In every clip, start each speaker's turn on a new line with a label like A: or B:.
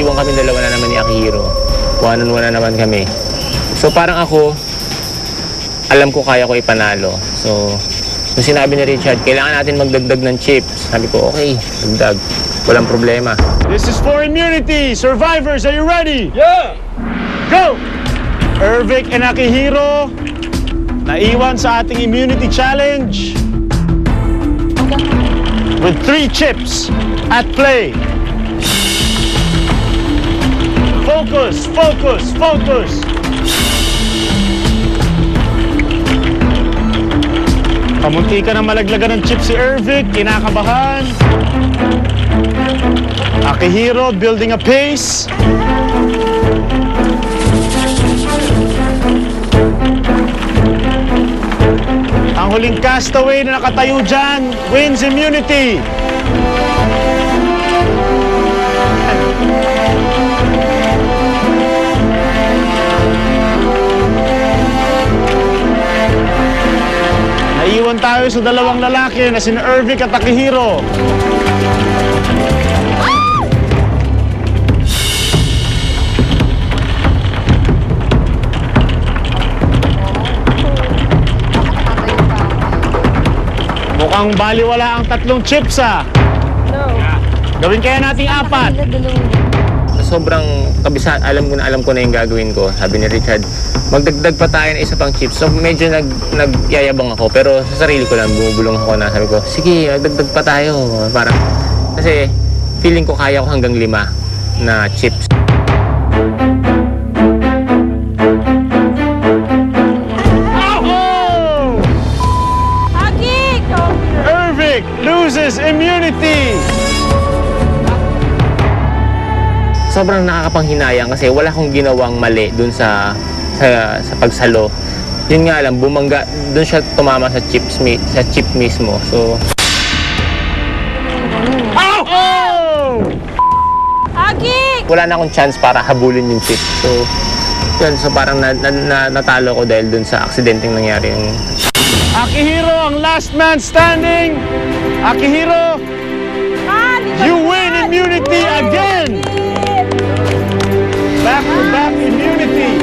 A: naiwan kami dalawa na naman ni Akihiro. One-on-one na naman kami. So parang ako, alam ko kaya ko ipanalo. So, nung sinabi ni Richard, kailangan natin magdagdag ng chips. Sabi ko, okay, dagdag. Walang problema.
B: This is for immunity. Survivors, are you ready?
C: Yeah!
B: Go! Ervic and Akihiro, naiwan sa ating immunity challenge with 3 chips at play. Focus, focus, focus. Kamunti ka na malaglagan ng chips si Ervic, kinakabahan. Akihiro building a pace. Ang huling castaway na nakatayo dyan wins immunity. Naiwan tayo sa dalawang lalaki na sina Ervic at Akihiro. Mukhang baliwala ang 3 chips
D: No.
B: Gawin kaya nating 4.
A: Sobrang kabisaan, alam ko na yung gagawin ko. Sabi ni Richard, magdagdag pa tayo ng isa pang chips. So medyo nagyayabang ako, pero sa sarili ko lang, bumubulong ako na sabi ko, sige, magdagdag pa tayo. Parang, kasi feeling ko kaya ko hanggang 5 na chips.
B: Ervic loses immunity.
A: Sobrang nakakapanghinayang kasi wala akong ginawang mali dun sa pagsalo. Yun nga lang, bumangga, dun siya tumama sa chip mismo. So, wala na akong chance para habulin yung chip. So, yun, so parang natalo ko dahil dun sa aksidenteng nangyari yung...
B: Akihiro ang last man standing. Akihiro, you win immunity again. Back-to-back immunity.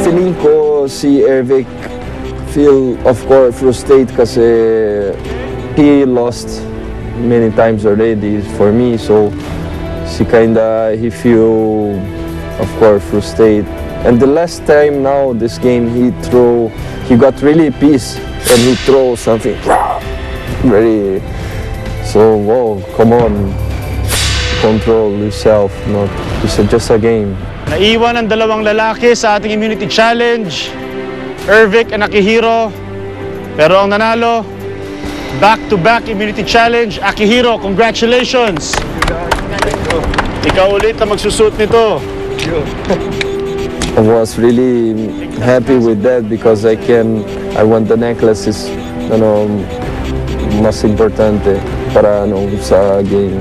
C: Feeling ko si Ervic feel of course frustrated kasi he lost many times already for me, so he feel of course frustrated. And the last time now this game he got really pissed and he throw something very, so whoa, come on, control yourself, not it's just a game.
B: Naiwan ang dalawang lalaki sa ating immunity challenge, Ervic and Akihiro. Pero ang nanalo, back-to-back immunity challenge, Akihiro, congratulations! Ikaw ulit na magsusuot nito.
C: I was really happy with that because I want the necklace is, mas importante para sa game.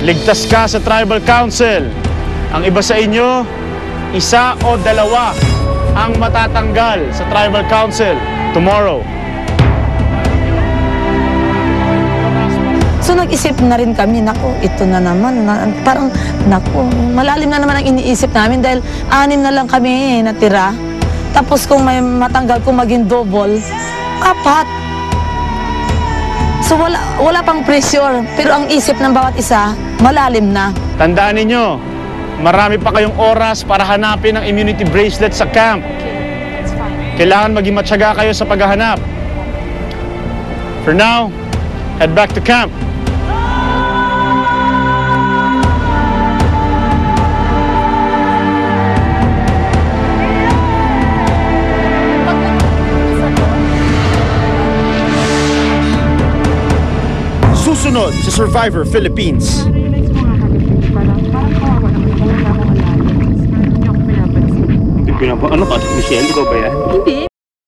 B: Ligtas ka sa Tribal Council. Ang iba sa inyo, 1 o 2 ang matatanggal sa Tribal Council tomorrow.
D: So nag-isip na rin kami, naku, ito na naman, parang, naku, malalim na naman ang iniisip namin dahil 6 na lang kami natira. Tapos kung may matanggal, kung maging double, 4. So wala pang pressure, pero ang isip ng bawat isa, malalim na.
B: Tandaan ninyo, marami pa kayong oras para hanapin ang immunity bracelet sa camp. Kailangan maging matyaga kayo sa paghahanap. For now, head back to camp. Susunod sa Survivor Philippines.
A: Ano ka, Michelle? Ikaw ba yan?
D: Hindi.